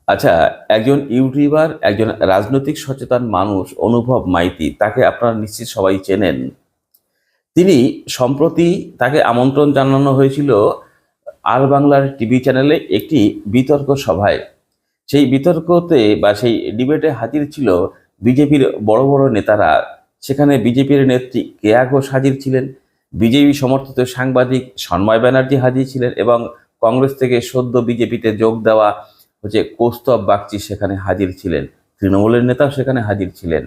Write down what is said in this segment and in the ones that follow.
আচ্ছা, একজন ইউটিউবার, একজন রাজনৈতিক সচেতন মানুষ অনুভব মাইতি, তাকে আপনারা নিশ্চিত সবাই চেনেন। তিনি সম্প্রতি তাকে আমন্ত্রণ জানানো হয়েছিল আর বাংলার টিভি চ্যানেলে একটি বিতর্ক সভায়। সেই বিতর্কতে বা সেই ডিবেটে হাজির ছিল বিজেপির বড় বড় নেতারা। সেখানে বিজেপির নেত্রী কেয়া ঘোষ হাজির ছিলেন, বিজেপি সমর্থিত সাংবাদিক সন্ময় ব্যানার্জি হাজির ছিলেন এবং কংগ্রেস থেকে সদ্য বিজেপিতে যোগ দেওয়া কৌস্তব বাগচি সেখানে হাজির ছিলেন। তৃণমূলের নেতাও সেখানে হাজির ছিলেন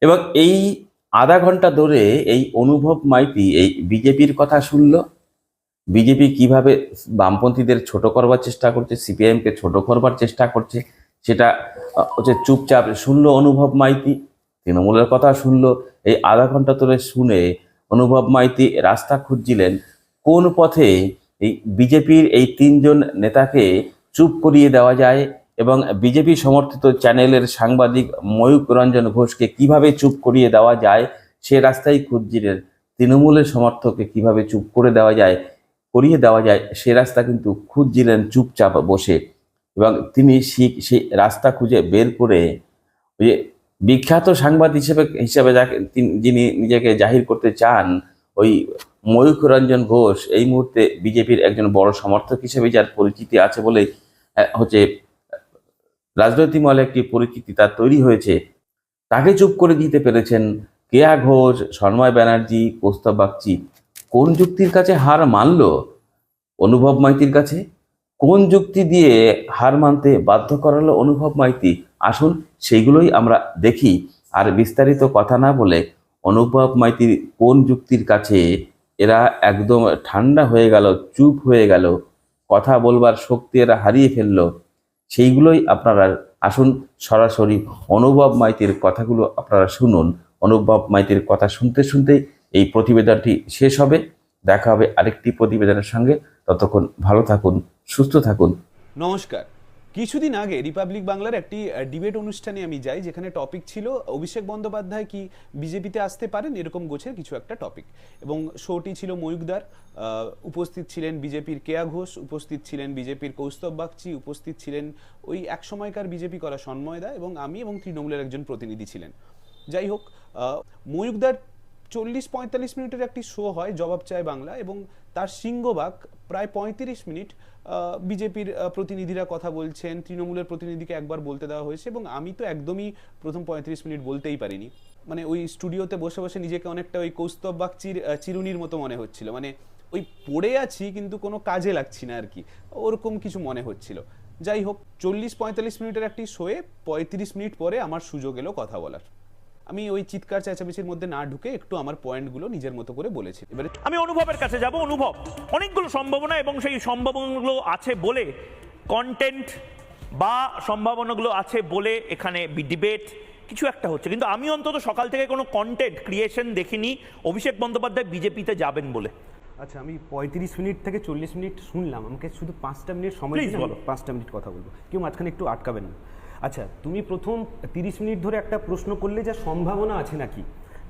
এবং এই আধা ঘন্টা ধরে এই অনুভব মাইতি এই বিজেপির কথা শুনল। বিজেপি কিভাবে বামপন্থীদের ছোট করবার চেষ্টা করছে, সিপিআইএমকে ছোট করবার চেষ্টা করছে, সেটা চুপচাপ শুনলো অনুভব মাইতি। তৃণমূলের কথা শুনলো। এই আধা ঘন্টা ধরে শুনে অনুভব মাইতি রাস্তা খুঁজছিলেন কোন পথে এই বিজেপির এই তিনজন নেতাকে চুপ করিয়ে দেওয়া যায় এবং বিজেপি সমর্থিত চ্যানেলের সাংবাদিক ময়ূক রঞ্জন ঘোষকে কিভাবে চুপ করিয়ে দেওয়া যায়, সে রাস্তাই খুঁজছিলেন। তৃণমূলের সমর্থককে কিভাবে চুপ করিয়ে দেওয়া যায় সে রাস্তা কিন্তু খুঁজছিলেন চুপচাপ বসে। এবং তিনি সেই রাস্তা খুঁজে বের করে ওই যে বিখ্যাত সাংবাদিক হিসেবে যাকে যিনি নিজেকে জাহির করতে চান, ওই ময়ূক রঞ্জন ঘোষ এই মুহূর্তে বিজেপির একজন বড় সমর্থক হিসেবে যার পরিচিতি আছে বলে হচ্ছে রাজনৈতিক মহলে একটি পরিচিতি তার তৈরি হয়েছে, তাকে চুপ করে দিতে পেরেছেন কেয়া ঘোষ, সন্ময় ব্যানার্জি, কৌস্তব বাগচি। কোন যুক্তির কাছে হার মানল অনুভব মাইতির কাছে? কোন যুক্তি দিয়ে হার মানতে বাধ্য করালো অনুভব মাইতি? আসুন সেইগুলোই আমরা দেখি। আর বিস্তারিত কথা না বলে অনুভব মাইতির কোন যুক্তির কাছে এরা একদম ঠান্ডা হয়ে গেল, চুপ হয়ে গেল, কথা বলবার শক্তি এরা হারিয়ে ফেললো, সেইগুলোই আপনারা আসুন সরাসরি অনুভব মাইতির কথাগুলো আপনারা শুনুন। অনুভব মাইতির কথা শুনতে শুনতেই এই প্রতিবেদনটি শেষ হবে। দেখা হবে আরেকটি প্রতিবেদনের সঙ্গে। ততক্ষণ ভালো থাকুন, সুস্থ থাকুন। নমস্কার। কিছুদিন আগে রিপাবলিক বাংলার একটি ডিবেট অনুষ্ঠানে আমি যাই, যেখানে টপিক ছিল অভিষেক বন্দ্যোপাধ্যায় কি বিজেপিতে আসতে পারেন, এরকম গোছের কিছু একটা টপিক। এবং শোটি ছিল ময়ূকদার, উপস্থিত ছিলেন বিজেপির কেয়া ঘোষ, উপস্থিত ছিলেন বিজেপির কৌস্তব বাগচি, উপস্থিত ছিলেন ওই এক সময়কার বিজেপি করা সন্ময় দা এবং আমি এবং তৃণমূলের একজন প্রতিনিধি ছিলেন। যাই হোক, ময়ূকদার 40-45 মিনিটের একটি শো হয় জবাব চায় বাংলা, এবং তার সিংহভাগ প্রায় 35 মিনিট বিজেপির প্রতিনিধিরা কথা বলছেন, তৃণমূলের প্রতিনিধিকে একবার বলতে দেওয়া হয়েছে এবং আমি তো একদমই প্রথম 35 মিনিট বলতেই পারিনি। মানে ওই স্টুডিওতে বসে বসে নিজেকে অনেকটা ওই কৌস্তব বাগচির চিরুনির মতো মনে হচ্ছিল, মানে ওই পড়ে আছি কিন্তু কোনো কাজে লাগছি না আর কি, ওরকম কিছু মনে হচ্ছিল। যাই হোক, 40-45 মিনিটের একটি শোয়ে 35 মিনিট পরে আমার সুযোগ এলো কথা বলার। আমি ওই চিৎকার চেঁচামেচির মধ্যে না ঢুকে একটু আমার পয়েন্টগুলো নিজের মতো করে বলেছি। এবারে আমি অনুভবের কাছে যাব। অনুভব, অনেকগুলো সম্ভাবনা এবং সেই সম্ভাবনাগুলো আছে বলে কন্টেন্ট বা সম্ভাবনাগুলো আছে বলে এখানে ডিবেট কিছু একটা হচ্ছে, কিন্তু আমি অন্তত সকাল থেকে কোনো কন্টেন্ট ক্রিয়েশন দেখিনি অভিষেক বন্দ্যোপাধ্যায় বিজেপিতে যাবেন বলে। আচ্ছা, আমি 35 মিনিট থেকে 40 মিনিট শুনলাম, আমাকে শুধু 5টা মিনিট সময় দিন, 5টা মিনিট কথা বলবো, কেউ মাঝখানে একটু আটকাবেন না। আচ্ছা, তুমি প্রথম 30 মিনিট ধরে একটা প্রশ্ন করলে যে সম্ভাবনা আছে নাকি,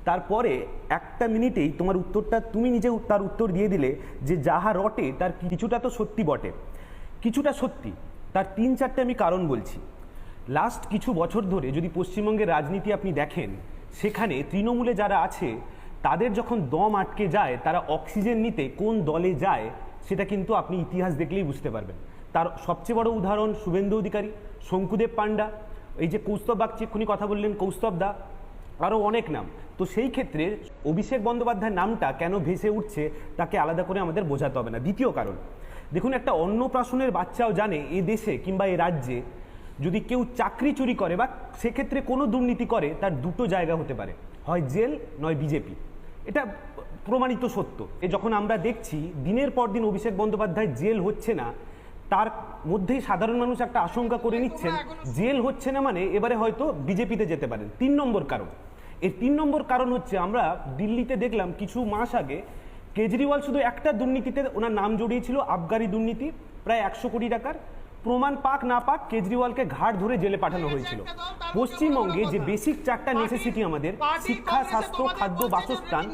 তারপরে একটা মিনিটেই তোমার উত্তরটা তুমি নিজে তার উত্তর দিয়ে দিলে যে যাহা রটে তার কিছুটা তো সত্যি বটে, কিছুটা সত্যি। তার 3-4টে আমি কারণ বলছি। লাস্ট কিছু বছর ধরে যদি পশ্চিমবঙ্গের রাজনীতি আপনি দেখেন, সেখানে তৃণমূলে যারা আছে তাদের যখন দম আটকে যায়, তারা অক্সিজেন নিতে কোন দলে যায় সেটা কিন্তু আপনি ইতিহাস দেখলেই বুঝতে পারবেন। তার সবচেয়ে বড় উদাহরণ শুভেন্দু অধিকারী, শঙ্কুদেব পান্ডা, এই যে কৌস্তব বাগচি এক্ষুনি কথা বললেন, কৌস্তব দা, আরও অনেক নাম। তো সেই ক্ষেত্রে অভিষেক বন্দ্যোপাধ্যায়ের নামটা কেন ভেসে উঠছে তাকে আলাদা করে আমাদের বোঝাতে হবে না। দ্বিতীয় কারণ, দেখুন, একটা অন্নপ্রাশনের বাচ্চাও জানে এ দেশে কিংবা এ রাজ্যে যদি কেউ চাকরি চুরি করে বা সেক্ষেত্রে কোনো দুর্নীতি করে, তার দুটো জায়গা হতে পারে, হয় জেল নয় বিজেপি। এটা প্রমাণিত সত্য। যখন আমরা দেখছি দিনের পর দিন অভিষেক বন্দ্যোপাধ্যায় জেল হচ্ছে না, তার মধ্যেই সাধারণ মানুষ একটা আশঙ্কা করে নিচ্ছেন জেল হচ্ছে না মানে এবারে হয়তো বিজেপিতে যেতে পারেন। 3 নম্বর কারণ, এর 3 নম্বর কারণ হচ্ছে, আমরা দিল্লিতে দেখলাম কিছু মাস আগে কেজরিওয়াল শুধু একটা দুর্নীতিতে ওনার নাম জড়িয়েছিল, আবগারি দুর্নীতি, প্রায় 100 কোটি টাকার। প্রমাণ পাক না পাক কেজরিওয়ালকে ঘাট ধরে জেলে পাঠানো হয়েছিল। পশ্চিমবঙ্গে যে বেসিক 4টা নেসেসিটি আমাদের, শিক্ষা, স্বাস্থ্য, খাদ্য, বাসস্থান,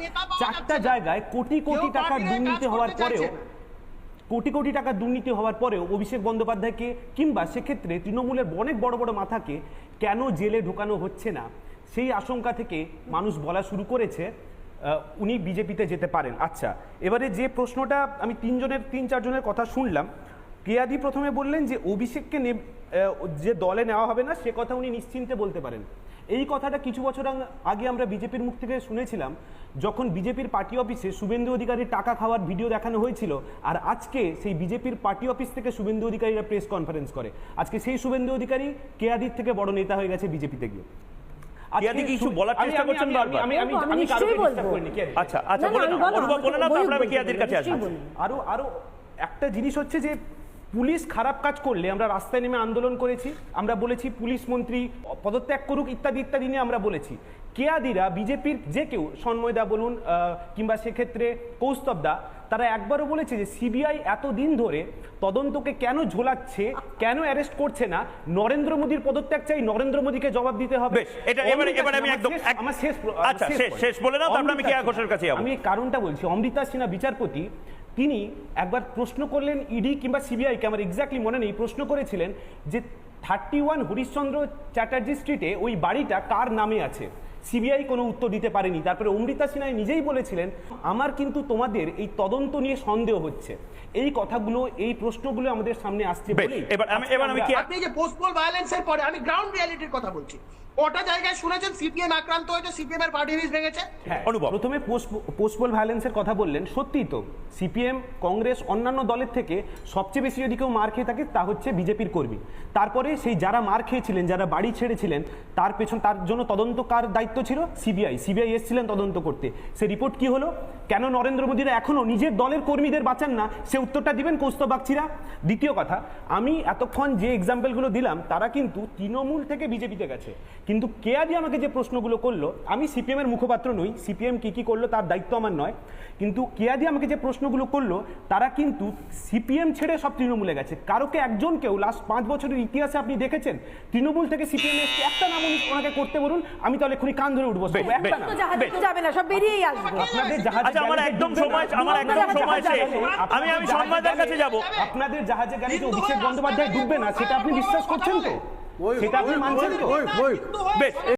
4টা জায়গায় কোটি কোটি টাকার দুর্নীতি হওয়ার পরেও কোটি কোটি টাকা দুর্নীতি হওয়ার পরেও অভিষেক বন্দ্যোপাধ্যায়কে কিংবা সেক্ষেত্রে তৃণমূলের অনেক বড় বড় মাথাকে কেন জেলে ঢোকানো হচ্ছে না, সেই আশঙ্কা থেকে মানুষ বলা শুরু করেছে উনি বিজেপিতে যেতে পারেন। আচ্ছা, এবারে যে প্রশ্নটা আমি তিন চারজনের কথা শুনলাম, কেয়াদি প্রথমে বললেন যে অভিষেককে যে দলে নেওয়া হবে না সে কথা উনি নিশ্চিন্তে বলতে পারেন। এই কথাটা কিছু বছর আগে আমরা বিজেপির মুখ থেকে শুনেছিলাম, যখন বিজেপির পার্টি অফিসে শুভেন্দু অধিকারীর টাকা খাওয়ার ভিডিও দেখানো হয়েছিল, আর আজকে সেই বিজেপির পার্টি অফিস থেকে শুভেন্দু অধিকারীরা প্রেস কনফারেন্স করে। আজকে সেই শুভেন্দু অধিকারী কেয়াদির থেকে বড় নেতা হয়ে গেছে বিজেপিতে গিয়ে। কেয়াদি কিছু বলার চেষ্টা করছেন বারবার। আচ্ছা আচ্ছা, বলে নাও, অনুভব বলে নাও, তারপরে আমি কেয়াদির কাছে আসি। আরো একটা জিনিস হচ্ছে যে পুলিশ খারাপ কাজ করলে আমরা রাস্তায় নেমে আন্দোলন করেছি, আমরা বলেছি পুলিশ মন্ত্রী পদত্যাগ করুক ইত্যাদি ইত্যাদি নিয়ে আমরা বলেছি। কেয়াদিরা বিজেপির যে কেউ, সন্ময়দা বলুন কিংবা সেক্ষেত্রে কৌস্তবদা, তারা একবারও বলেছে যে সিবিআই এতদিন ধরে তদন্তকে কেন ঝোলাচ্ছে, কেন অ্যারেস্ট করছে না, নরেন্দ্র মোদীর পদত্যাগ চাই, নরেন্দ্র মোদীকে জবাব দিতে হবে। এবারে আমি একদম আমার শেষ বলে নাও, তারপরে আমি কেয়া ঘোষের কাছে যাব। আমি কারণটা বলছি, অমৃতা সিনহা বিচারপতি তিনি একবার প্রশ্ন করলেন ইডি কিংবা সিবিআইকে, আমার এক্স্যাক্টলি মনে নেই, প্রশ্ন করেছিলেন যে 31 হরিশ্চন্দ্র চ্যাটার্জি স্ট্রিটে ওই বাড়িটা কার নামে আছে। সিবিআই কোনো উত্তর দিতে পারেনি। তারপরে অমৃতা সিনহা নিজেই বলেছিলেন, আমার কিন্তু তোমাদের এই তদন্ত নিয়ে সন্দেহ হচ্ছে। এই কথাগুলো, এই প্রশ্নগুলো আমাদের সামনে আসছে বলেই এবার আমি আপনি যে পোস্টপোল ভায়োলেন্সের পরে, আমি গ্রাউন্ড রিয়ালিটির কথা বলছি, কটা জায়গায় শুনেছেন সিপিএম আক্রান্ত হয়েছে, সিপিএম এর পার্টি লিস্ট ভেঙেছে? প্রথমে পোস্টপোল ভায়োলেন্সের কথা বললেন, সত্যিই তো সিপিএম, কংগ্রেস, অন্যান্য দলের থেকে সবচেয়ে বেশি যদি কেউ মার খেয়ে থাকে তা হচ্ছে বিজেপির কর্মী। তারপরে সেই যারা মার খেয়েছিলেন, যারা বাড়ি ছেড়েছিলেন, তার জন্য তদন্ত কার দায়িত্ব ছিল? সিবিআই এসেছিলেন তদন্ত করতে। সে রিপোর্ট কি হলো? কেন নরেন্দ্র মোদীরা এখনো নিজের দলের কর্মীদের বাঁচান না, সে উত্তরটা দিবেন কৌস্তব বাগচিরা। দ্বিতীয় কথা, আমি এতক্ষণ যে এক্সাম্পলগুলো দিলাম তারা কিন্তু তৃণমূল থেকে বিজেপিতে গেছে, কিন্তু কেয়াদি আমাকে যে প্রশ্নগুলো করলো, আমি সিপিএম এর মুখপাত্র নই, সিপিএম কি করলো তার দায়িত্ব আমার নয়, কিন্তু কেয়াদি আমাকে যে প্রশ্নগুলো করলো তারা কিন্তু সিপিএম ছেড়ে সব তৃণমূলে গেছে। কারোকে একজনকেও লাস্ট 5 বছরের ইতিহাসে আপনি দেখেছেন তৃণমূল থেকে সিপিএম এসে একটা নাম ওনাকে করতে বলুন, আমি তাহলে এক্ষুনি কান ধরে উঠবো। যাবে না, সব বেরিয়েই আসবে। আপনাদের জাহাজে আমার একদম সময় শেষ, আমি সন্ময়দার কাছে যাব। আপনাদের জাহাজে গেলে যে অভিষেক বন্দ্যোপাধ্যায় ডুববে না, সেটা আপনি বিশ্বাস করছেন তো? সেটা আপনি মানছেন তো? বেশ।